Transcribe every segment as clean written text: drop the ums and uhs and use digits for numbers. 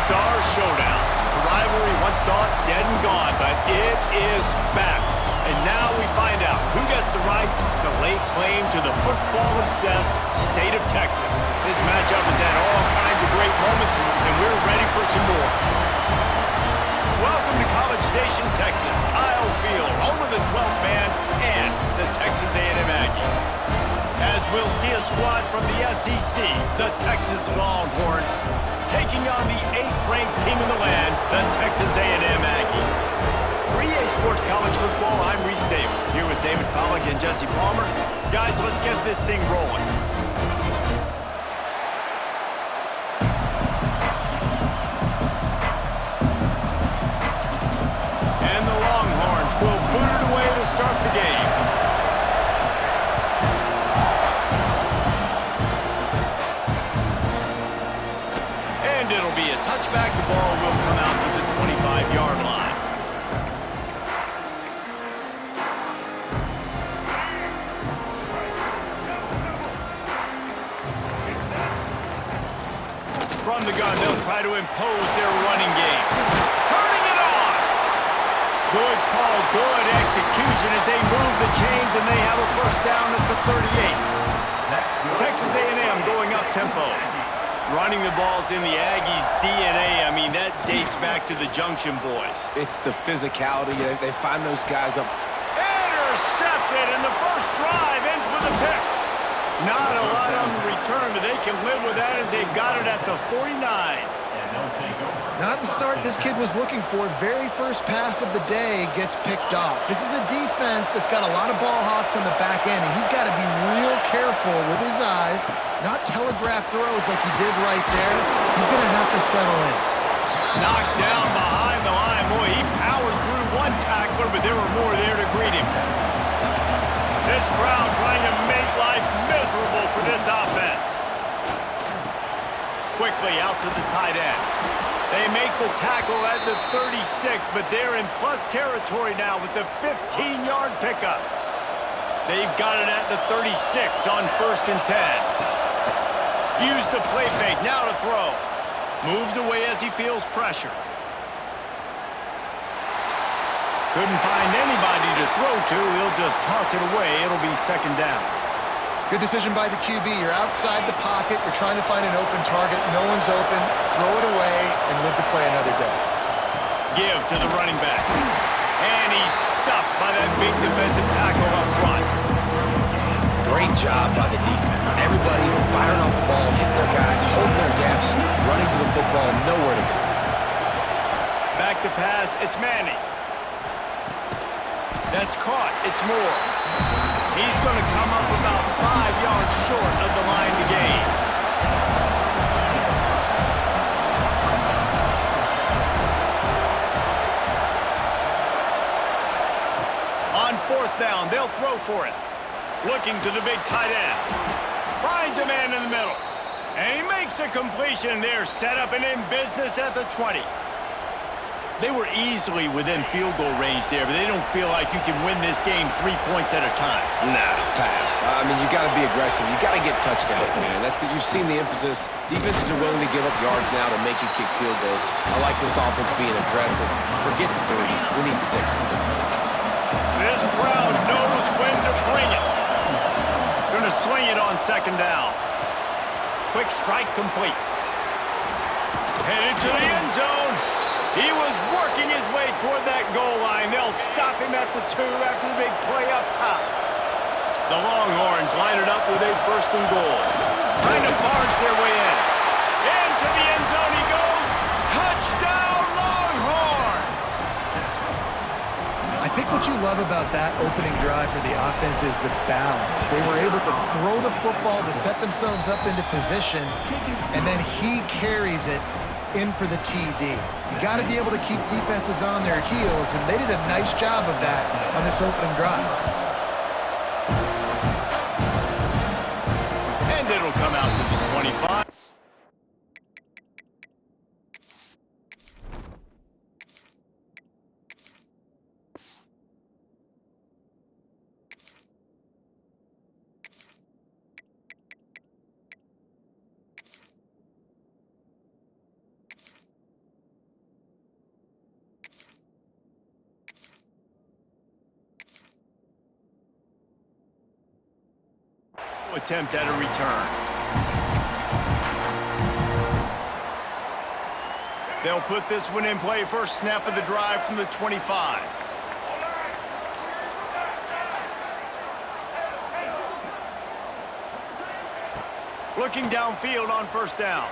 Star Showdown. The rivalry once thought dead and gone, but it is back. And now we find out who gets the right to lay claim to the football-obsessed state of Texas. This matchup has had all kinds of great moments, and we're ready for some more. Welcome to College Station, Texas. Kyle Field, home of the 12th man and the Texas A&M Aggies. As we'll see a squad from the SEC, the Texas Longhorns, taking on the 8th-ranked team in the land, the Texas A&M Aggies. For EA Sports College Football, I'm Reese Davis, here with David Pollack and Jesse Palmer. Guys, let's get this thing rolling. And the Longhorns will boot it away to start the game. And it'll be a touchback. The ball will come out to the 25-yard line. From the gun, they'll try to impose their running game. Turning it on! Good call, good execution as they move the chains, and they have a first down at the 38. Texas A&M going up tempo. Running the ball's in the Aggies' DNA. I mean, that dates back to the Junction boys. It's the physicality. They find those guys up. Intercepted, and the first drive ends with a pick. Not a lot on the return, but they can live with that as they've got it at the 49. Not the start this kid was looking for. Very first pass of the day gets picked off. This is a defense that's got a lot of ball hawks on the back end, and he's got to be real careful with his eyes, not telegraph throws like he did right there. He's going to have to settle in. Knocked down behind the line. Boy, he powered through one tackler, but there were more there to greet him. This crowd trying to make life miserable for this offense. Quickly out to the tight end. They make the tackle at the 36, but they're in plus territory now with the 15-yard pickup. They've got it at the 36 on 1st and 10. Use the play fake, now to throw. Moves away as he feels pressure. Couldn't find anybody to throw to. He'll just toss it away. It'll be 2nd down. Good decision by the QB. You're outside the pocket. You're trying to find an open target. No one's open. Throw it away and live to play another day. Give to the running back. And he's stuffed by that big defensive tackle up front. Great job by the defense. Everybody firing off the ball, hitting their guys, holding their gaps, running to the football, nowhere to go. Back to pass. It's Manning. That's caught. It's Moore. He's going to come up about 5 yards short of the line to gain. On 4th down, they'll throw for it. Looking to the big tight end. Finds a man in the middle. And he makes a completion there. Set up and in business at the 20. They were easily within field goal range there, but they don't feel like you can win this game 3 points at a time. Nah, pass. I mean, you got to be aggressive. You got to get touchdowns, man. You've seen the emphasis. Defenses are willing to give up yards now to make you kick field goals. I like this offense being aggressive. Forget the threes. We need 6s. This crowd knows when to bring it. Going to swing it on 2nd down. Quick strike complete. Headed to the end zone. He was working his way toward that goal line. They'll stop him at the 2 after the big play up top. The Longhorns line it up with a 1st and goal. Trying to barge their way in. Into the end zone he goes. Touchdown, Longhorns! I think what you love about that opening drive for the offense is the balance. They were able to throw the football to set themselves up into position, and then he carries it in for the TD. You got to be able to keep defenses on their heels, and they did a nice job of that on this opening drive. And it'll come out to the 25. attempt at a return. They'll put this one in play. First snap of the drive from the 25. Looking downfield on first down.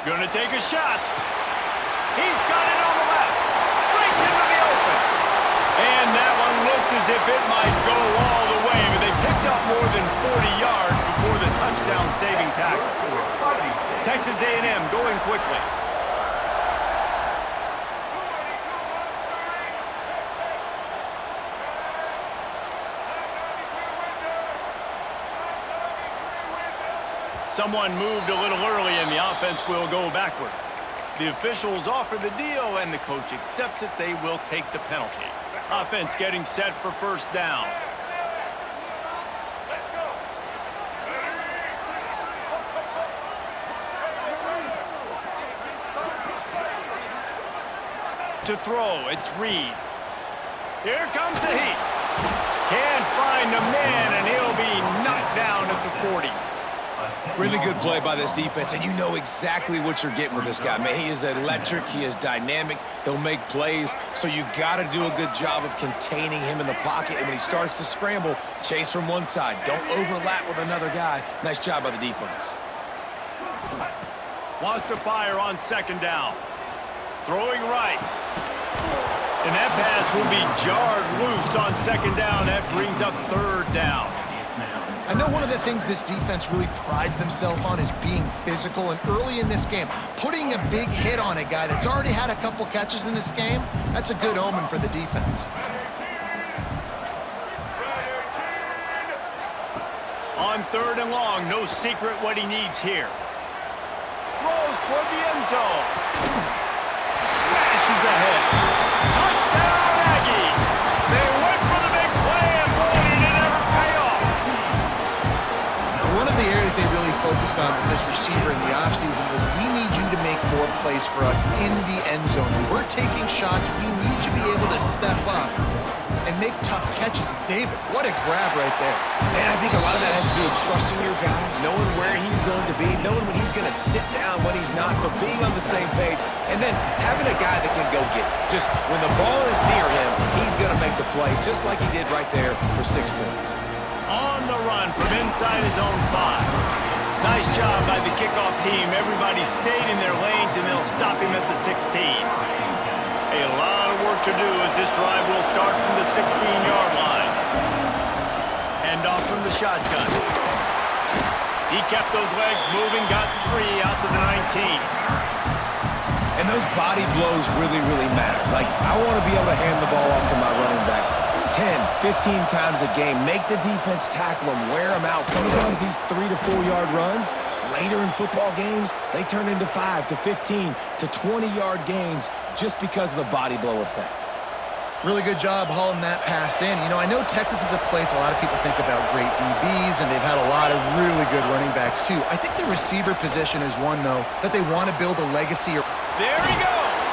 Gonna take a shot. He's got it on the left. Breaks into the open. And that one looked as if it might go all the way, but they picked up more than 40 yards before the touchdown-saving tackle. Texas A&M going quickly. Someone moved a little early and the offense will go backward. The officials offer the deal and the coach accepts it. They will take the penalty. Offense getting set for first down. To throw, it's Reed. Here comes the heat. Can't find a man, and he'll be knocked down at the 40. Really good play by this defense, and you know exactly what you're getting with this guy. Man, he is electric. He is dynamic. He'll make plays, so you got to do a good job of containing him in the pocket. And when he starts to scramble, chase from one side. Don't overlap with another guy. Nice job by the defense. Wants to fire on second down. Throwing right. And that pass will be jarred loose on second down. That brings up third down. I know one of the things this defense really prides themselves on is being physical, and early in this game, putting a big hit on a guy that's already had a couple catches in this game, that's a good omen for the defense. On third and long, no secret what he needs here. Throws toward the end zone. Smashes ahead. Touchdown, Aggies! They went for the big play, and boy, did it ever pay off. One of the areas they really focused on with this receiver in the offseason was, we need you to make more plays for us in the end zone. When we're taking shots, we need you to be able to step up and make tough catches. David, what a grab right there. And I think a lot of that has to do with trusting your guy, knowing where he's going to be, knowing when he's going to sit down, when he's not, so being on the same page, and then having a guy that can go get it. Just when the ball is near him, he's going to make the play, just like he did right there for 6 points. On the run from inside his own 5. Nice job by the kickoff team. Everybody stayed in their lanes, and they'll stop him at the 16. A lot of work to do as this drive will start from the 16-yard line. Hand off from the shotgun. He kept those legs moving, got 3 out to the 19. And those body blows really, really matter. Like, I want to be able to hand the ball off to my running back 10, 15 times a game. Make the defense tackle him, wear him out. Sometimes these 3 to 4 yard runs, later in football games, they turn into 5 to 15 to 20-yard gains just because of the body blow effect. Really good job hauling that pass in. You know, I know Texas is a place a lot of people think about great DBs, and they've had a lot of really good running backs too. I think the receiver position is one, though, that they want to build a legacy. There he goes!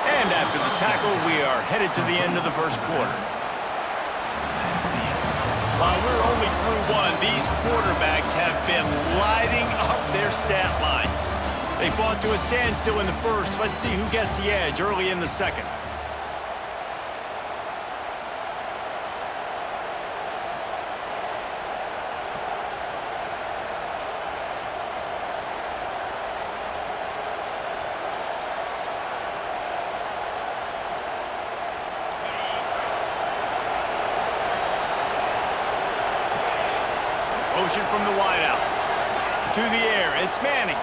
And after the tackle, we are headed to the end of the first quarter. While we're only through one, these quarterbacks have been lighting up their stat lines. They fought to a standstill in the first. Let's see who gets the edge early in the second. Motion from the wideout. To the air, it's Manning.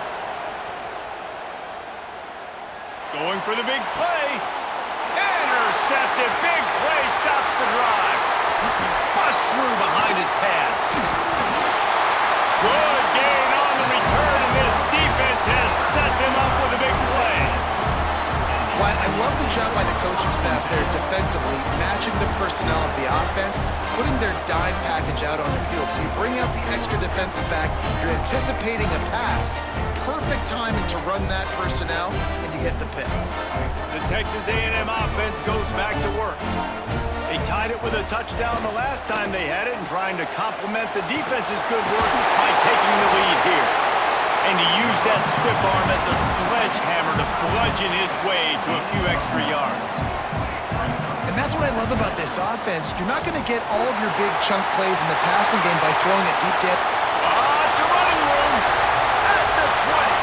Going for the big play. Intercepted. Big play stops the drive. Bust through behind his pad. Good gain on the return, and this defense has set them up with a big play. Well, I love the job by the coaching staff there defensively, matching the personnel of the offense, putting their dime package out on the field. So you bring out the extra defensive back, you're anticipating a pass, perfect timing to run that personnel, and you get the pick. The Texas A&M offense goes back to work. They tied it with a touchdown the last time they had it and trying to complement the defense's good work by taking the lead here. And to use that stiff arm as a sledgehammer to bludgeon his way to a few extra yards. And that's what I love about this offense. You're not going to get all of your big chunk plays in the passing game by throwing it deep down. It's a running room at the 20.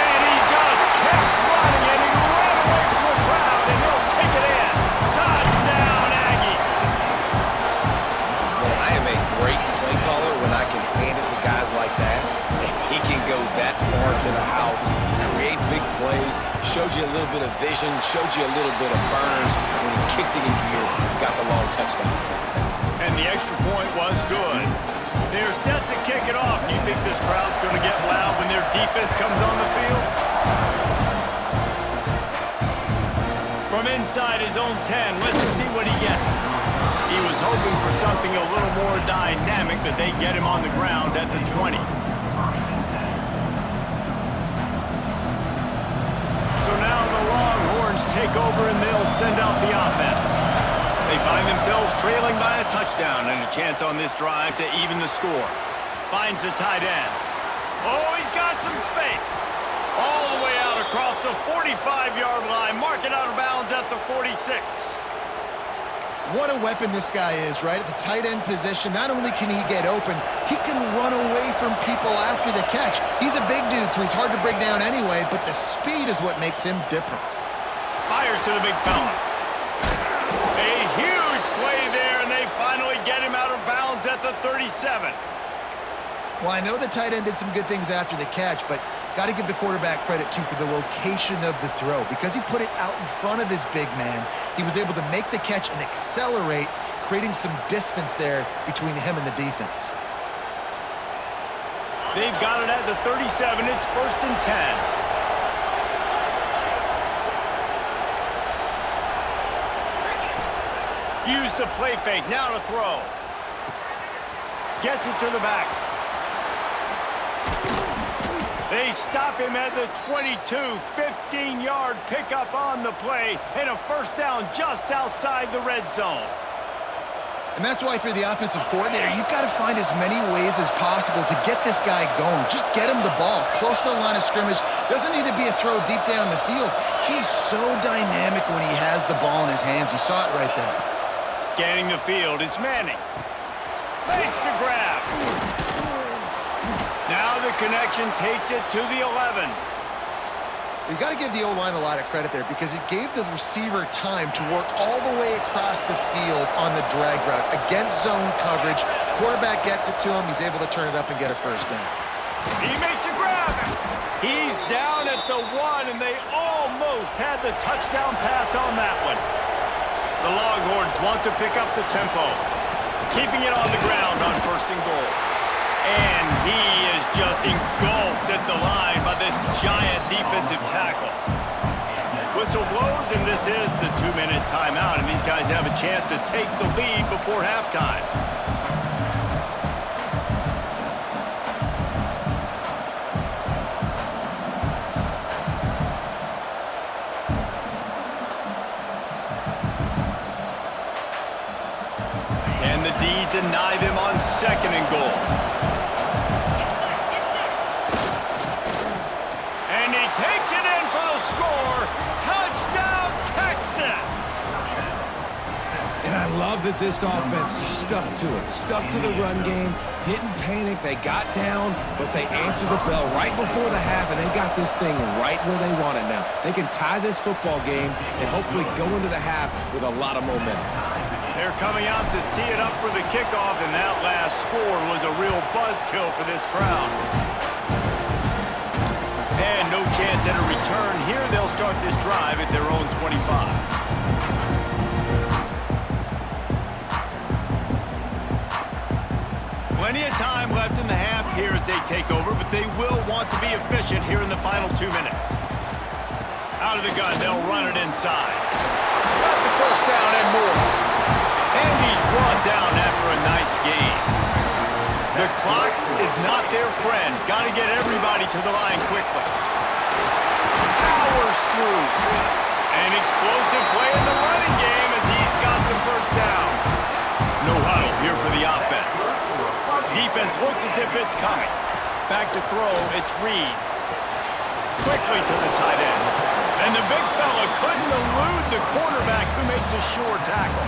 And he just kept running, and he ran away from the crowd, and he'll take it in. Touchdown, Aggie. Man, I am a great play caller when I can hand it to guys like that. He can go that far to the house, create big plays, showed you a little bit of vision, showed you a little bit of burners. When he kicked it in gear, got the long touchdown. And the extra point was good. They're set to kick it off. Do you think this crowd's going to get loud when their defense comes on the field? From inside his own 10, let's see what he gets. He was hoping for something a little more dynamic, but they get him on the ground at the 20. So now the Longhorns take over and they'll send out the offense. They find themselves trailing by a touchdown and a chance on this drive to even the score. Finds the tight end. Oh, he's got some space. All the way out across the 45-yard line. Mark it out of bounds at the 46. What a weapon this guy is, right? At the tight end position, not only can he get open, he can run away from people after the catch. He's a big dude, so he's hard to break down anyway, but the speed is what makes him different. Fires to the big fella. A huge play there, and they finally get him out of bounds at the 37. Well, I know the tight end did some good things after the catch, but got to give the quarterback credit, too, for the location of the throw. Because he put it out in front of his big man, he was able to make the catch and accelerate, creating some distance there between him and the defense. They've got it at the 37. It's 1st and 10. Use the play fake, now to throw. Gets it to the back. They stop him at the 22, 15-yard pickup on the play, and a first down just outside the red zone. And that's why, for the offensive coordinator, you've got to find as many ways as possible to get this guy going. Just get him the ball close to the line of scrimmage. Doesn't need to be a throw deep down the field. He's so dynamic when he has the ball in his hands. You saw it right there. Scanning the field, it's Manning. Makes the grab. Now the connection takes it to the 11. You got to give the O-line a lot of credit there because it gave the receiver time to work all the way across the field on the drag route against zone coverage. Quarterback gets it to him. He's able to turn it up and get a first down. He makes a grab. He's down at the 1, and they almost had the touchdown pass on that one. The Longhorns want to pick up the tempo, keeping it on the ground on 1st and goal. And he is just engulfed at the line by this giant defensive tackle. Whistle blows, and this is the 2-minute timeout, and these guys have a chance to take the lead before halftime. Can the D deny them on 2nd and goal? And he takes it in for the score. Touchdown, Texas! And I love that this offense stuck to it, stuck to the run game, didn't panic. They got down, but they answered the bell right before the half, and they got this thing right where they want it now. They can tie this football game and hopefully go into the half with a lot of momentum. They're coming out to tee it up for the kickoff, and that last score was a real buzzkill for this crowd. And no chance at a return here. They'll start this drive at their own 25. Plenty of time left in the half here as they take over, but they will want to be efficient here in the final 2 minutes. Out of the gun, they'll run it inside. Got the first down and more. And he's brought down after a nice gain. The clock is not their friend. Got to get everybody to the line quickly. Powers through. An explosive play in the running game as he's got first down. No huddle here for the offense. Defense looks as if it's coming. Back to throw, it's Reed. Quickly to the tight end. And the big fella couldn't elude the quarterback who makes a sure tackle.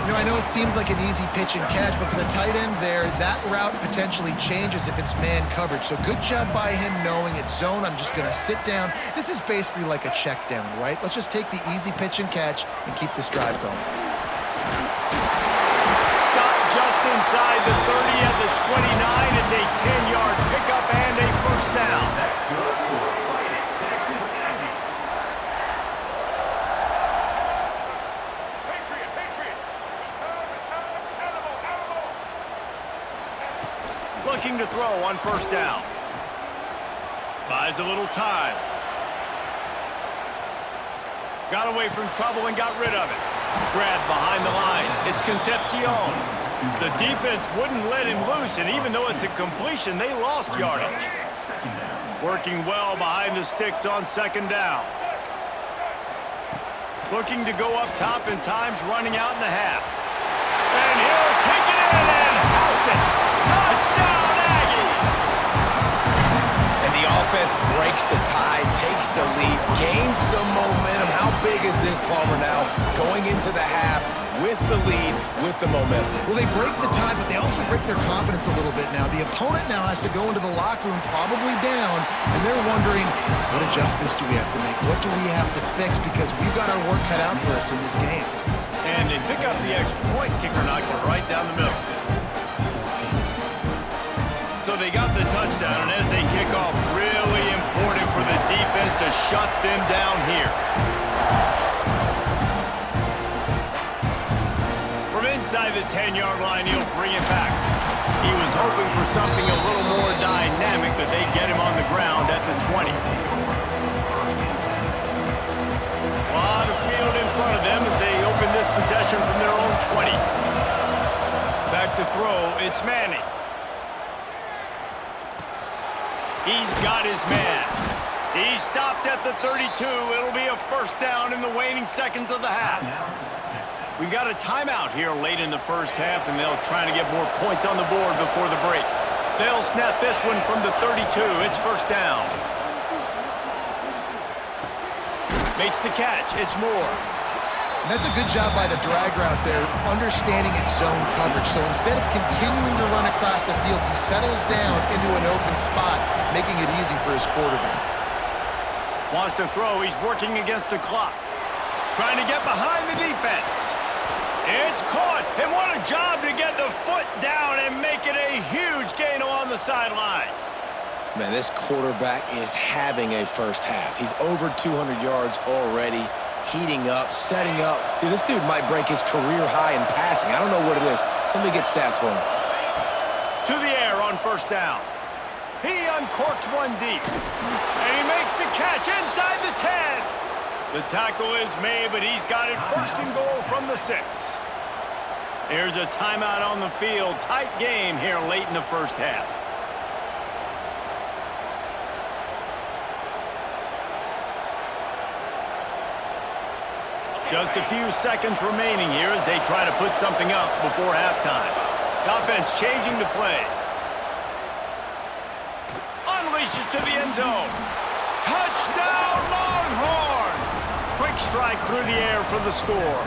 You know, I know it seems like an easy pitch and catch, but for the tight end there, that route potentially changes if it's man coverage. So good job by him knowing it's zone. I'm just going to sit down. This is basically like a check down, right? Let's just take the easy pitch and catch and keep this drive going. Stop just inside the 30 at the 29. It's a 10-yard pickup and a first down. Looking to throw on first down. Buys a little time. Got away from trouble and got rid of it. Grabbed behind the line. It's Concepcion. The defense wouldn't let him loose, and even though it's a completion, they lost yardage. Working well behind the sticks on second down. Looking to go up top, and time's running out in the half. And he'll take it in and house it. Touchdown, Aggies! And the offense breaks the tie, takes the lead, gains some momentum. How big is this, Palmer, now? Going into the half with the lead, with the momentum. Well, they break the tie, but they also break their confidence a little bit now. The opponent now has to go into the locker room probably down, and they're wondering, what adjustments do we have to make? What do we have to fix? Because we've got our work cut out for us in this game. And they pick up the extra point. Kicker knocked it right down the middle. So they got the touchdown, and as they kick off, really important for the defense to shut them down here. From inside the 10-yard line, he'll bring it back. He was hoping for something a little more dynamic, but they get him on the ground at the 20. A lot of field in front of them as they open this possession from their own 20. Back to throw, it's Manning. He's got his man. He stopped at the 32. It'll be a first down in the waning seconds of the half. We got a timeout here late in the first half, and they'll try to get more points on the board before the break. They'll snap this one from the 32. It's first down. Makes the catch. It's Moore. And that's a good job by the drag route there, understanding its zone coverage. So instead of continuing to run across the field, he settles down into an open spot, making it easy for his quarterback. Wants to throw. He's working against the clock. Trying to get behind the defense. It's caught. And what a job to get the foot down and make it a huge gain along the sideline. Man, this quarterback is having a first half. He's over 200 yards already. Heating up, setting up. Dude, this dude might break his career high in passing. I don't know what it is. Somebody get stats for him. To the air on first down. He uncorks one deep. And he makes the catch inside the 10. The tackle is made, but he's got it first and goal from the 6. There's a timeout on the field. Tight game here late in the first half. Just a few seconds remaining here as they try to put something up before halftime. The offense changing the play. Unleashes to the end zone. Touchdown, Longhorns! Quick strike through the air for the score.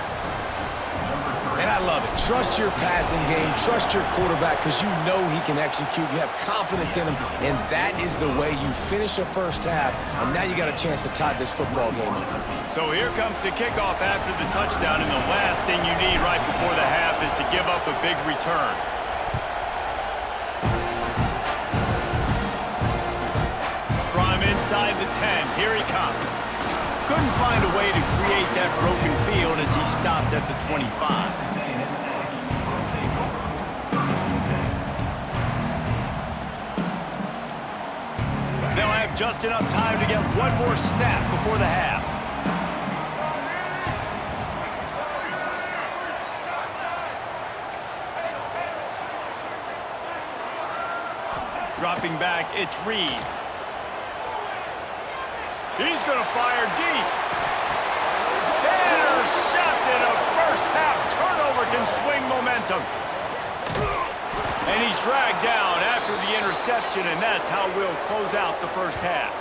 And I love it. Trust your passing game. Trust your quarterback because you know he can execute. You have confidence in him, and that is the way you finish a first half, and now you got a chance to tie this football game up. So here comes the kickoff after the touchdown, and the last thing you need right before the half is to give up a big return. From inside the 10, here he comes. Couldn't find a way to create that broken field as he stopped at the 25. They'll have just enough time to get one more snap before the half. Dropping back, it's Reed. He's going to fire deep. Intercepted, a first half can swing momentum. And he's dragged down after the interception, and that's how we'll close out the first half.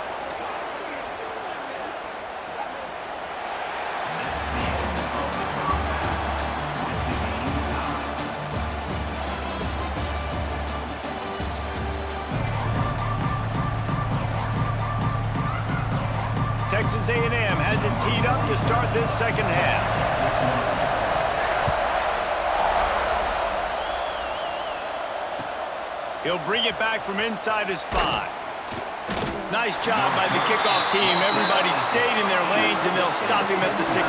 Texas A&M has it teed up to start this second half. He'll bring it back from inside his 5. Nice job by the kickoff team. Everybody stayed in their lanes, and they'll stop him at the 16.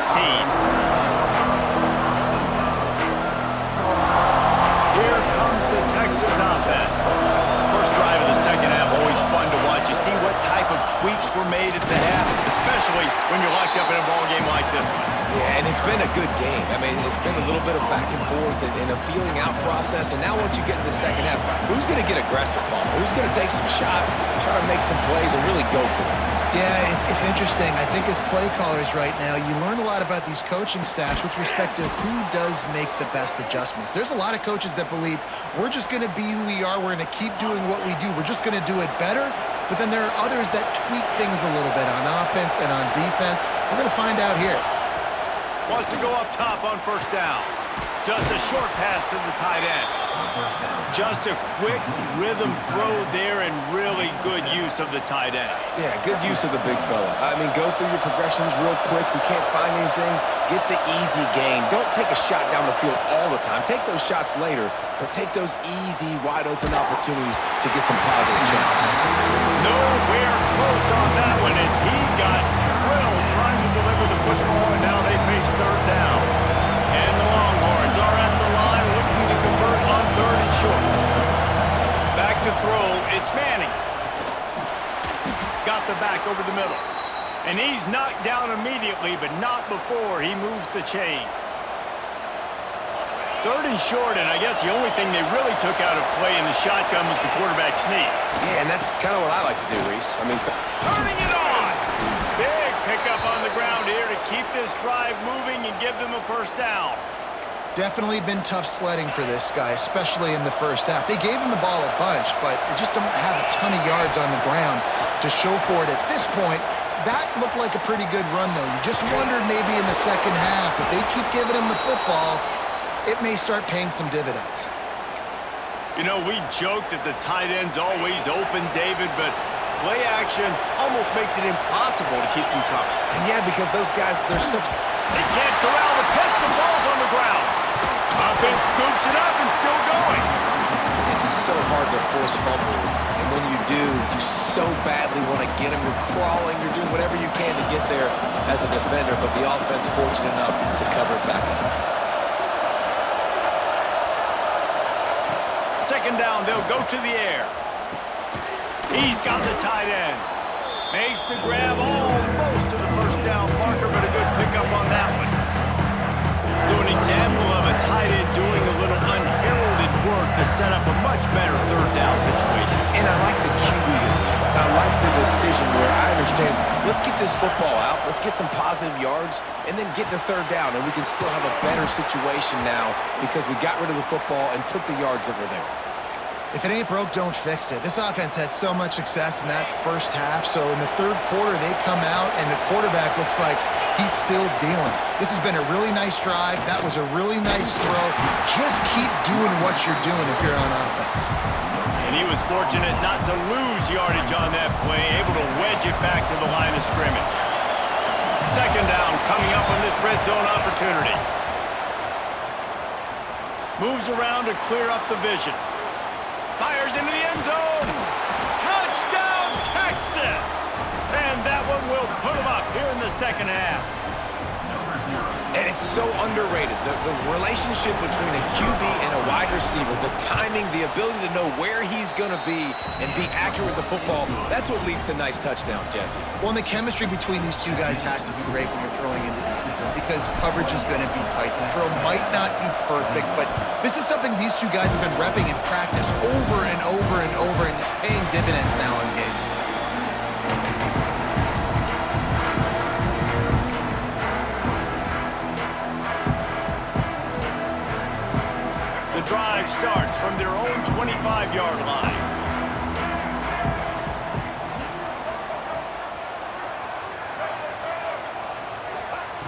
Here comes the Texas offense. First drive of the second half, always fun to watch. You see what type of tweaks were made at the half, especially when you're locked up in a ball game like this one. Yeah, and it's been a good game. I mean, it's been a little bit of back and forth and a feeling out process. And now once you get in the second half, who's going to get aggressive, Paul? Who's going to take some shots, try to make some plays, and really go for it? Yeah, it's interesting. I think as play callers right now, you learn a lot about these coaching staffs with respect to who does make the best adjustments. There's a lot of coaches that believe we're just going to be who we are. We're going to keep doing what we do. We're just going to do it better. But then there are others that tweak things a little bit on offense and on defense. We're going to find out here. Wants to go up top on first down. Just a short pass to the tight end. Just a quick rhythm throw there and really good use of the tight end. Yeah, good use of the big fella. I mean, go through your progressions real quick. You can't find anything, get the easy gain. Don't take a shot down the field all the time. Take those shots later, but take those easy, wide-open opportunities to get some positive checks. Nowhere close on that one as he got drilled trying to deliver the football, and now they face third down. And the Longhorns are at the line looking to convert on third and short. Back to throw, it's Manning. Got the back over the middle. And he's knocked down immediately, but not before he moves the chains. Third and short, and I guess the only thing they really took out of play in the shotgun was the quarterback sneak. Yeah, and that's kind of what I like to do, Reese. I mean, Turning it on! Big pickup on the ground here to keep this drive moving and give them a first down. Definitely been tough sledding for this guy, especially in the first half. They gave him the ball a bunch, but they just don't have a ton of yards on the ground to show for it at this point. That looked like a pretty good run, though. You just wondered maybe in the second half, if they keep giving him the football, it may start paying some dividends. You know, we joke that the tight end's always open, David, but play action almost makes it impossible to keep them covered. and yeah, because those guys, they're such... They can't corral the pitch. The ball's on the ground. Offense scoops it up and still going. It's so hard to force fumbles, and when you do, you so badly want to get them. You're crawling, you're doing whatever you can to get there as a defender, but the offense fortunate enough to cover it back up. Second down, they'll go to the air. He's got the tight end. Makes the grab almost to the first down marker, but a good pickup on that one. So an example of a tight end doing a little unheralded work to set up a much better third down situation. And I like the QB in this. I like the decision where I understand, let's get this football out, let's get some positive yards, and then get to third down, and we can still have a better situation now because we got rid of the football and took the yards that were there. If it ain't broke, don't fix it. This offense had so much success in that first half, so in the third quarter, they come out, and the quarterback looks like he's still dealing. This has been a really nice drive. That was a really nice throw. Just keep doing what you're doing if you're on offense. And he was fortunate not to lose yardage on that play, able to wedge it back to the line of scrimmage. Second down coming up on this red zone opportunity. Moves around to clear up the vision. Fires into the end zone. Touchdown, Texas! And that one will put them up here in the second half. And it's so underrated. The relationship between a QB and a wide receiver, the timing, the ability to know where he's going to be and be accurate with the football, that's what leads to nice touchdowns, Jesse. Well, and the chemistry between these two guys has to be great when you're throwing into the end zone because coverage is going to be tight. The throw might not be perfect, but this is something these two guys have been repping in practice over and over and over, and it's paying dividends now in game. from their own 25-yard line.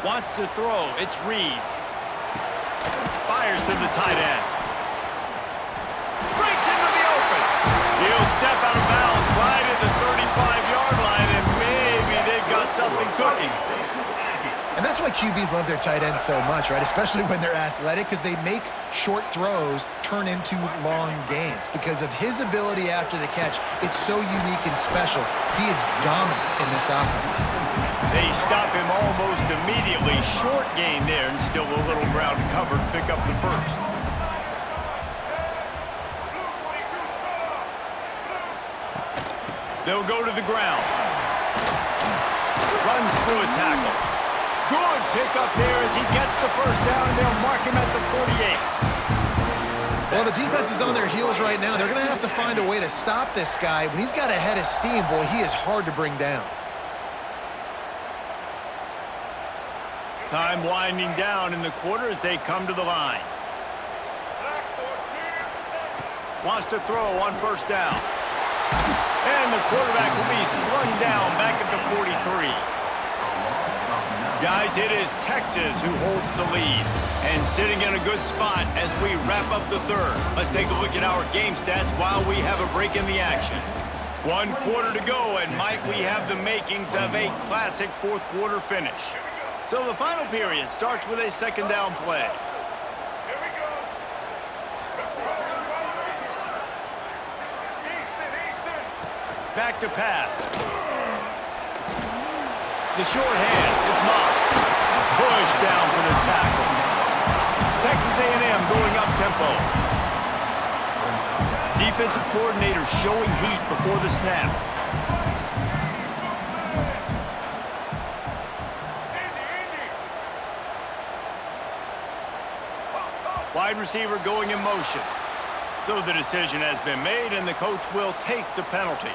Wants to throw. It's Reed. Fires to the tight end. Breaks into the open. He'll step out of bounds right at the 35-yard line, and maybe they've got something cooking. And that's why QBs love their tight ends so much, right? Especially when they're athletic, because they make short throws turn into long gains. Because of his ability after the catch, it's so unique and special. He is dominant in this offense. They stop him almost immediately. Short gain there, and still a little ground covered. Pick up the first. They'll go to the ground. Runs through a tackle. Good pickup there as he gets the first down, and they'll mark him at the 48. Well, the defense is on their heels right now. They're going to have to find a way to stop this guy. When he's got a head of steam, boy, he is hard to bring down. Time winding down in the quarter as they come to the line. Wants to throw on first down. And the quarterback will be slung down back at the 43. Guys, it is Texas who holds the lead and sitting in a good spot as we wrap up the third. Let's take a look at our game stats while we have a break in the action. 1 quarter to go, and might we have the makings of a classic fourth quarter finish. So the final period starts with a second down play. Back to pass. The short hands, it's Moss. Push down for the tackle. Texas A&M going up-tempo. Defensive coordinator showing heat before the snap. Wide receiver going in motion. So the decision has been made, and the coach will take the penalty.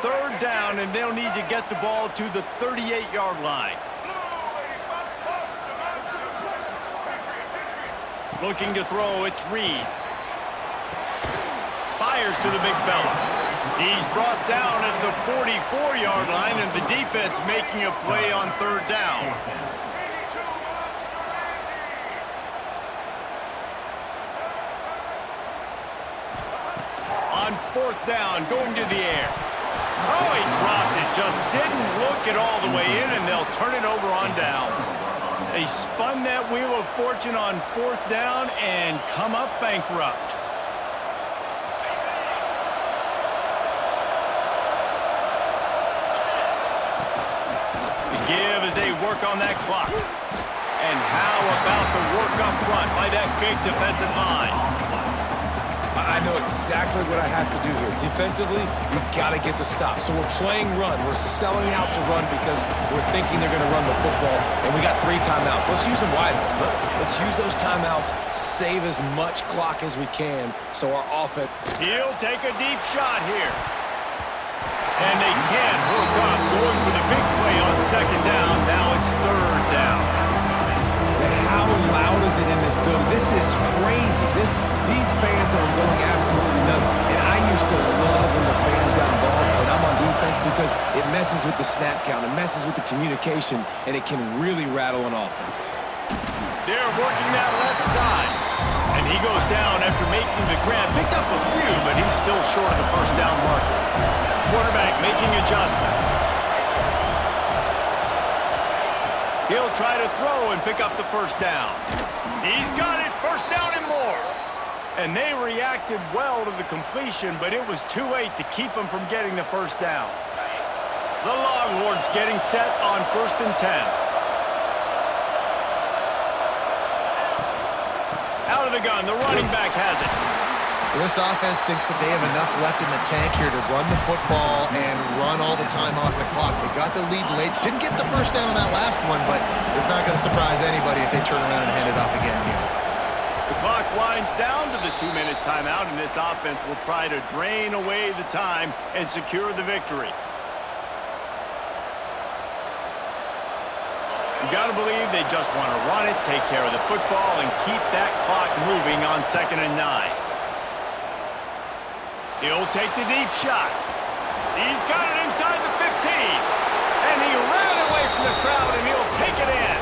Third down, and they'll need to get the ball to the 38-yard line. Looking to throw, it's Reed. Fires to the big fella. He's brought down at the 44-yard line, and the defense making a play on third down. On fourth down, going to the air. Oh, he dropped it. Just didn't look it all the way in, and they'll turn it over on downs. They spun that wheel of fortune on fourth down and come up bankrupt. The give as they work on that clock. And how about the work up front by that big defensive line? I know exactly what I have to do here. Defensively, we've got to get the stop. So we're playing run. We're selling out to run because we're thinking they're going to run the football, and we got 3 timeouts. Let's use them wisely. Let's use those timeouts, save as much clock as we can so our offense... He'll take a deep shot here. And they can't hook up, going for the big play on second down. Now it's third down. How loud is it in this building? This is crazy. These fans are going absolutely nuts. And I used to love when the fans got involved and I'm on defense because it messes with the snap count, it messes with the communication, and it can really rattle an offense. They're working that left side. And he goes down after making the grab. Picked up a few, but he's still short of the first down marker. Quarterback making adjustments. He'll try to throw and pick up the first down. He's got it, first down and more. And they reacted well to the completion, but it was too late to keep them from getting the first down. The Longhorns getting set on 1st and 10. Out of the gun, the running back has it. This offense thinks that they have enough left in the tank here to run the football and run all the time off the clock. They got the lead late. Didn't get the first down on that last one, but it's not going to surprise anybody if they turn around and hand it off again here. The clock winds down to the 2-minute timeout, and this offense will try to drain away the time and secure the victory. You got to believe they just want to run it, take care of the football, and keep that clock moving on 2nd and 9. He'll take the deep shot. He's got it inside the 15. And he ran away from the crowd, and he'll take it in.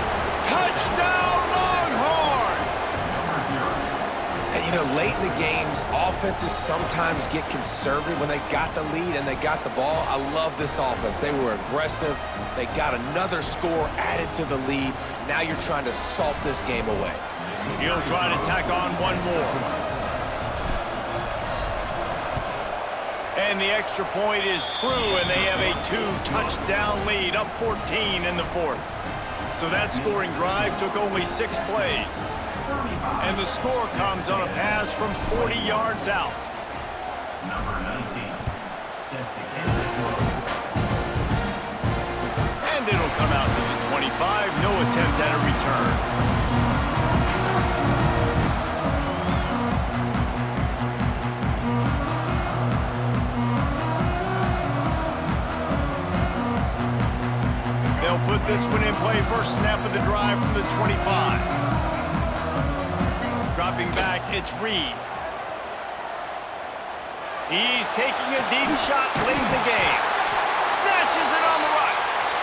Touchdown, Longhorns! And, you know, late in the games, offenses sometimes get conservative when they got the lead and they got the ball. I love this offense. They were aggressive. They got another score added to the lead. Now you're trying to salt this game away. He'll try to tack on one more. And the extra point is true, and they have a 2-touchdown lead, up 14 in the 4th. So that scoring drive took only 6 plays. And the score comes on a pass from 40 yards out. Number 19, set to Kansas City. And it'll come out to the 25. No attempt at a return. They'll put this one in play. First snap of the drive from the 25. Dropping back, it's Reed. He's taking a deep shot late in the game. Snatches it on the right.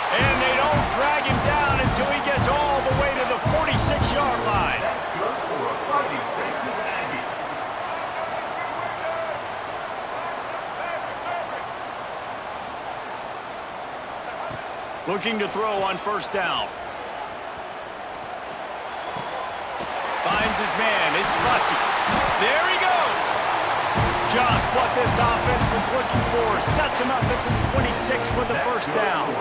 And they don't drag him down until he gets all the way to the 46-yard line. That's good for a fighting Texas Aggie. Looking to throw on first down. Finds his man. It's Bussey. There he goes. Just what this offense was looking for. Sets him up at the 26 with the first down.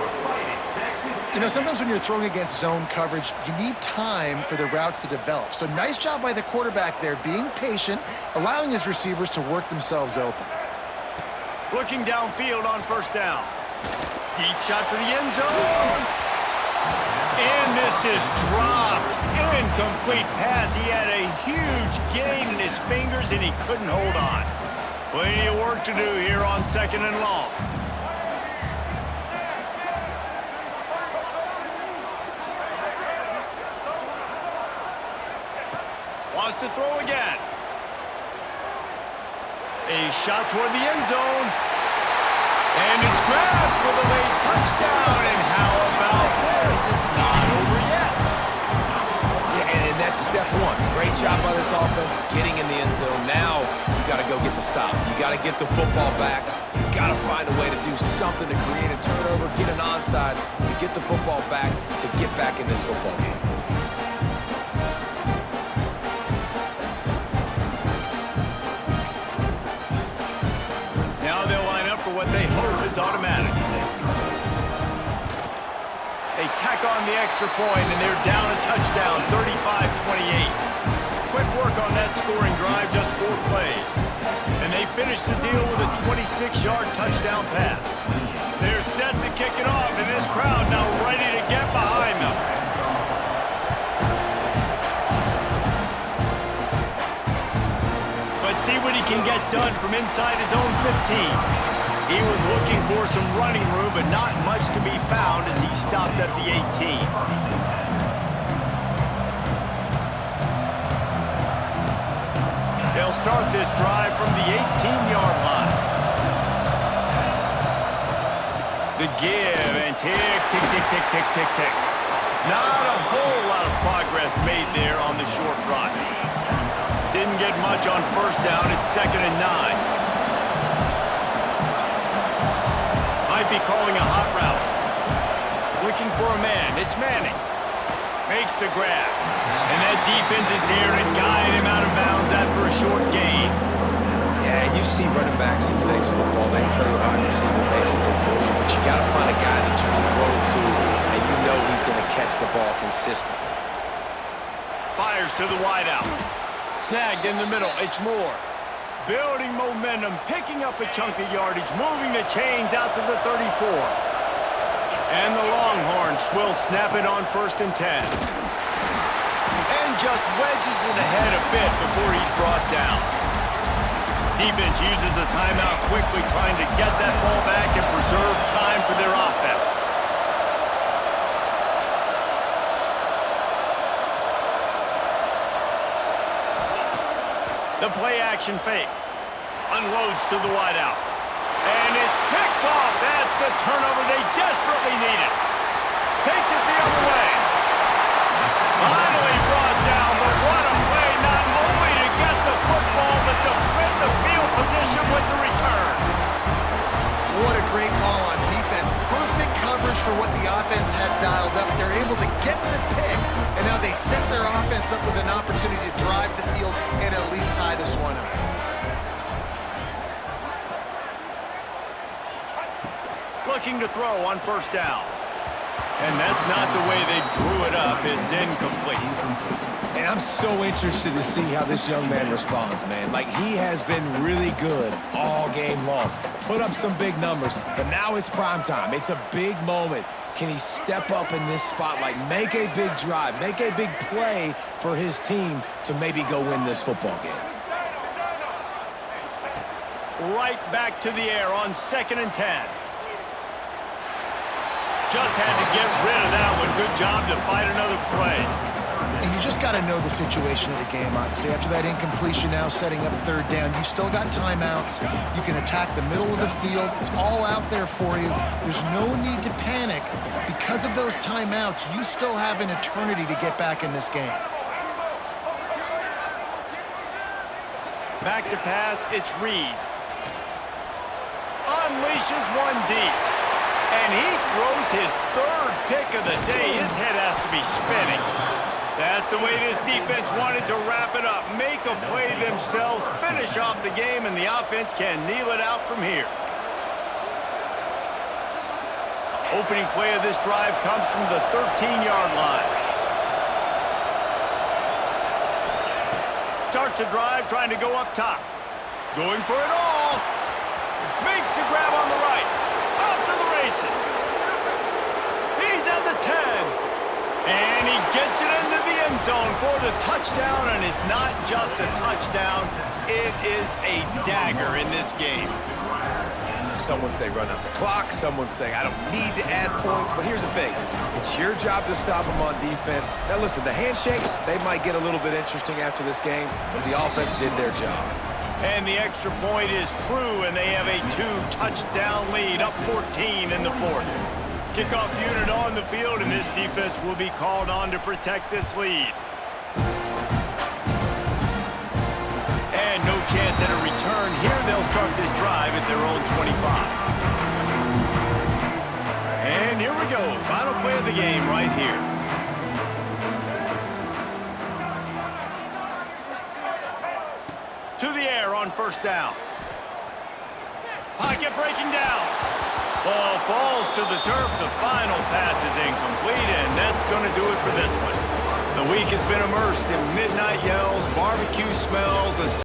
You know, sometimes when you're throwing against zone coverage, you need time for the routes to develop. So nice job by the quarterback there, being patient, allowing his receivers to work themselves open. Looking downfield on first down. Deep shot for the end zone. And this is dropped. Incomplete pass. He had a huge gain in his fingers, and he couldn't hold on. Plenty of work to do here on 2nd and long. Wants to throw again. A shot toward the end zone. And it's grabbed for the late touchdown. And how about this? It's not over yet. Yeah, and that's step one. Great job by this offense getting in the end zone. Now you got to go get the stop. You got to get the football back. You got to find a way to do something to create a turnover, get an onside, to get the football back, to get back in this football game. What they hope is automatic. They tack on the extra point, and they're down a touchdown, 35-28. Quick work on that scoring drive, just 4 plays. And they finish the deal with a 26-yard touchdown pass. They're set to kick it off, and this crowd now ready to get behind them. But see what he can get done from inside his own 15. He was looking for some running room, but not much to be found as he stopped at the 18. They'll start this drive from the 18-yard line. The give and tick, tick, tick, tick, tick, tick, tick. Not a whole lot of progress made there on the short run. Didn't get much on first down. It's 2nd and 9. Might be calling a hot route. Looking for a man. It's Manning. Makes the grab. And that defense is there to guide him out of bounds after a short gain. Yeah, and you see running backs in today's football. They play wide receiver basically for you, but you got to find a guy that you can throw it to, and you know he's going to catch the ball consistently. Fires to the wideout. Snagged in the middle. It's Moore. Building momentum, picking up a chunk of yardage, moving the chains out to the 34. And the Longhorns will snap it on 1st and 10. And just wedges it ahead a bit before he's brought down. Defense uses a timeout quickly, trying to get that ball back and preserve time for their offense. play-action fake. Unloads to the wideout. And it's picked off. That's the turnover they desperately needed. Takes it the other way. Finally brought down, but what a play, not only to get the football, but to flip the field position with the return. What a great call on defense. Perfect coverage for what the offense had dialed up. They're able to get the pick, and now they set their offense up with an opportunity to drive the field and at least tie this one up. Looking to throw on first down. And that's not the way they drew it up. It's incomplete. And I'm so interested to see how this young man responds, man. Like, he has been really good all game long. Put up some big numbers, but now it's prime time. It's a big moment. Can he step up in this spotlight, make a big drive, make a big play for his team to maybe go win this football game? Right back to the air on 2nd and 10. Just had to get rid of that one. Good job to fight another play. And you just got to know the situation of the game, obviously. After that incompletion now, setting up 3rd down, you still got timeouts. You can attack the middle of the field. It's all out there for you. There's no need to panic. Because of those timeouts, you still have an eternity to get back in this game. Back to pass, it's Reed. Unleashes one deep. And he throws his 3rd pick of the day. His head has to be spinning. That's the way this defense wanted to wrap it up. Make a play themselves, finish off the game, and the offense can kneel it out from here. Opening play of this drive comes from the 13-yard line. Starts a drive trying to go up top. Going for it all. Makes the grab on the right. Off to the races. He's at the 10. And he gets it into the end zone for the touchdown, and it's not just a touchdown, it is a dagger in this game. Some would say run out the clock. Some would say I don't need to add points. But here's the thing. It's your job to stop them on defense. Now, listen, the handshakes, they might get a little bit interesting after this game, but the offense did their job. And the extra point is true, and they have a 2-touchdown lead, up 14 in the 4th. Kickoff unit on the field, and this defense will be called on to protect this lead. And no chance at a return here. They'll start this drive at their own 25. And here we go. Final play of the game right here. To the air on first down. Pocket breaking down. Ball falls to the turf. The final pass is incomplete, and that's going to do it for this one. The week has been immersed in midnight yells, barbecue smells,